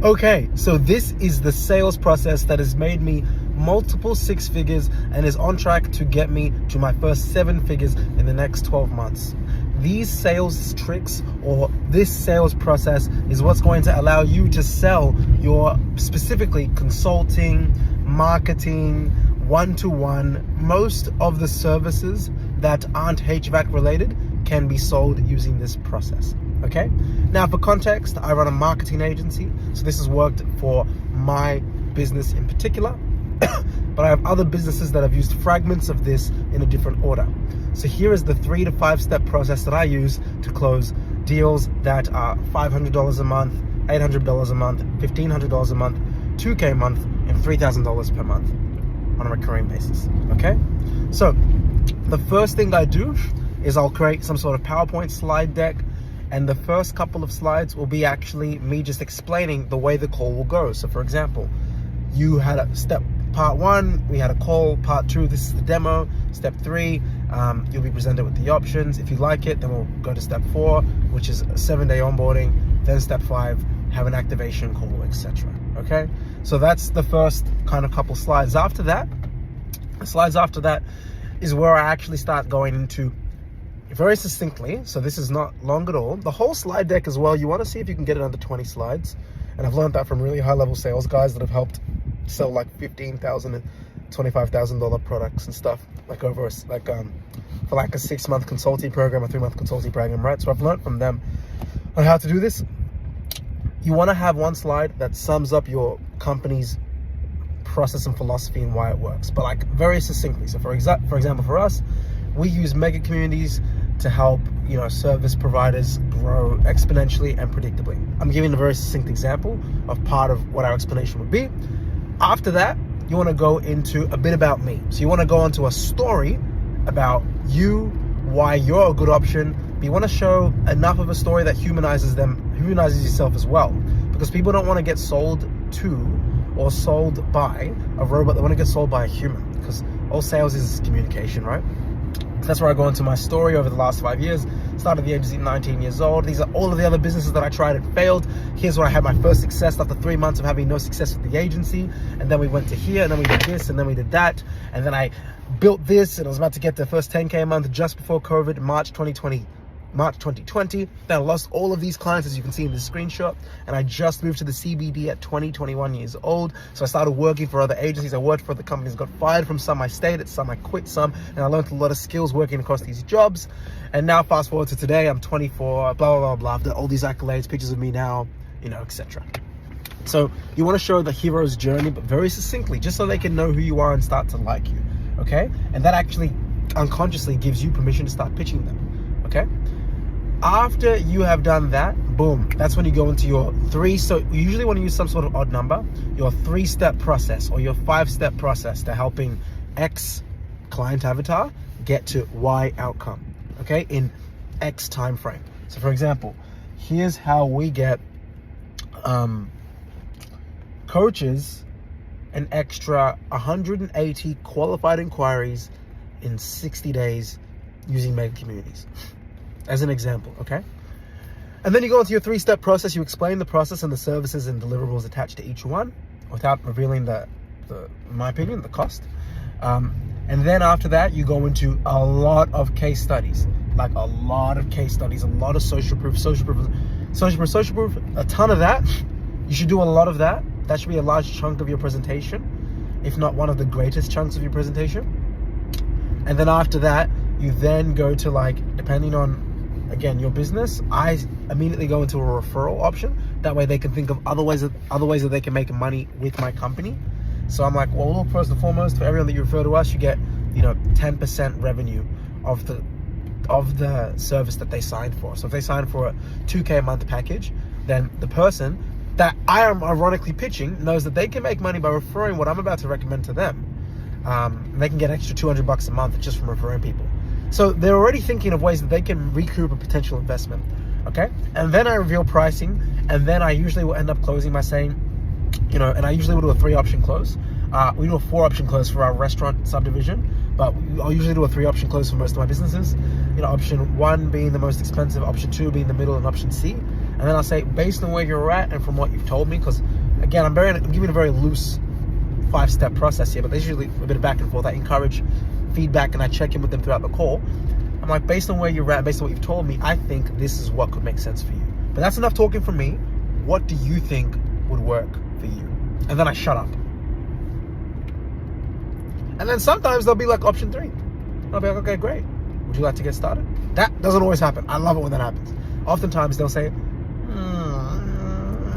Okay, so this is the sales process that has made me multiple six figures and is on track to get me to my first 7 figures in the next 12 months. These sales tricks or this sales process is what's going to allow you to sell your specifically consulting, marketing, one-to-one. Most of the services that aren't HVAC related can be sold using this process. Okay. Now, for context, I run a marketing agency, so this has worked for my business in particular, but I have other businesses that have used fragments of this in a different order. So here is the 3 to 5 step process that I use to close deals that are $500 a month, $800 a month, $1,500 a month, $2,000 a month, and $3,000 per month on a recurring basis. Okay. So the first thing I do is I'll create some sort of PowerPoint slide deck. And the first couple of slides will be actually me just explaining the way the call will go. So for example, you had a step part 1, we had a call, part 2, this is the demo, step 3, you'll be presented with the options. If you like it, then we'll go to step 4, which is a 7-day onboarding, then step 5, have an activation call, etc. Okay, so that's the first kind of couple slides. After that, is where I actually start going into very succinctly, so this is not long at all. The whole slide deck as well, you want to see if you can get it under 20 slides. And I've learned that from really high level sales guys that have helped sell like $15,000 and $25,000 products and stuff, like over for like a 6-month consulting program, a 3-month consulting program, right? So I've learned from them on how to do this. You want to have one slide that sums up your company's process and philosophy and why it works, but like very succinctly. So for example, for us, we use mega communities to help, service providers grow exponentially and predictably. I'm giving a very succinct example of part of what our explanation would be. After that, you want to go into a bit about me. So you want to go into a story about you, why you're a good option, but you want to show enough of a story that humanizes yourself as well. Because people don't want to get sold to or sold by a robot, they want to get sold by a human, because all sales is communication, right? So that's where I go into my story over the last 5 years. Started the agency at 19 years old. These are all of the other businesses that I tried and failed. Here's where I had my first success after 3 months of having no success with the agency. And then we went to here, and then we did this, and then we did that. And then I built this, and I was about to get the first 10K a month just before COVID, March 2020. Then I lost all of these clients, as you can see in this screenshot, and I just moved to the CBD at 21 years old. So I started working for other agencies. I worked for other companies, got fired from some, I stayed at some, I quit some, and I learned a lot of skills working across these jobs. And now fast forward to today, I'm 24, blah, blah, blah, blah, after all these accolades, pictures of me now, etc. So you want to show the hero's journey, but very succinctly, just so they can know who you are and start to like you, okay? And that actually unconsciously gives you permission to start pitching them, okay? After you have done that, boom, that's when you go into your so you usually want to use some sort of odd number, your 3-step process or your 5-step process to helping X client avatar get to Y outcome, okay, in X time frame. So for example, here's how we get coaches an extra 180 qualified inquiries in 60 days using mega communities. As an example, okay? And then you go into your 3-step process. You explain the process and the services and deliverables attached to each one without revealing in my opinion, the cost. And then after that, you go into a lot of case studies, a lot of social proof, a ton of that. You should do a lot of that. That should be a large chunk of your presentation, if not one of the greatest chunks of your presentation. And then after that, you then go to depending on, again, your business, I immediately go into a referral option. That way they can think of other ways that they can make money with my company. So I'm like, well, first and foremost, for everyone that you refer to us, you get 10% revenue of the service that they signed for. So if they sign for a 2K a month package, then the person that I am ironically pitching knows that they can make money by referring what I'm about to recommend to them. They can get extra $200 a month just from referring people. So they're already thinking of ways that they can recoup a potential investment, okay? And then I reveal pricing, and then I usually will end up closing by saying, and I usually will do a 3-option close. We do a 4-option close for our restaurant subdivision, but I'll usually do a 3-option close for most of my businesses. Option 1 being the most expensive, option 2 being the middle, and option C. And then I'll say, based on where you're at and from what you've told me, because again, I'm giving a very loose 5-step process here, but there's usually a bit of back and forth. I encourage feedback and I check in with them throughout the call. I'm like, based on where you're at, based on what you've told me, I think this is what could make sense for you. But that's enough talking from me. What do you think would work for you? And then I shut up. And then sometimes they'll be like option 3. I'll be like, okay, great. Would you like to get started? That doesn't always happen. I love it when that happens. Oftentimes they'll say,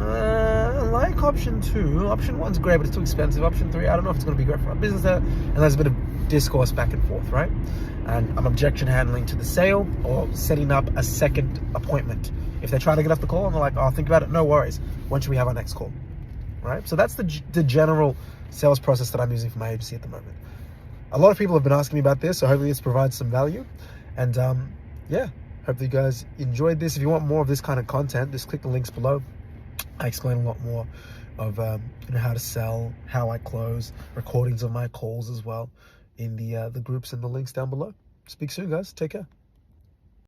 I like option 2. Option 1's great, but it's too expensive. Option 3, I don't know if it's going to be great for our business. And there's a bit of discourse back and forth, right? And I'm objection handling to the sale or setting up a second appointment. If they try to get off the call and they're like, oh, think about it, no worries. When should we have our next call? Right? So that's the general sales process that I'm using for my agency at the moment. A lot of people have been asking me about this, so hopefully this provides some value. And yeah, hope that you guys enjoyed this. If you want more of this kind of content, just click the links below. I explain a lot more of how to sell, how I close, recordings of my calls as well in the groups and the links down below. Speak soon, guys. Take care.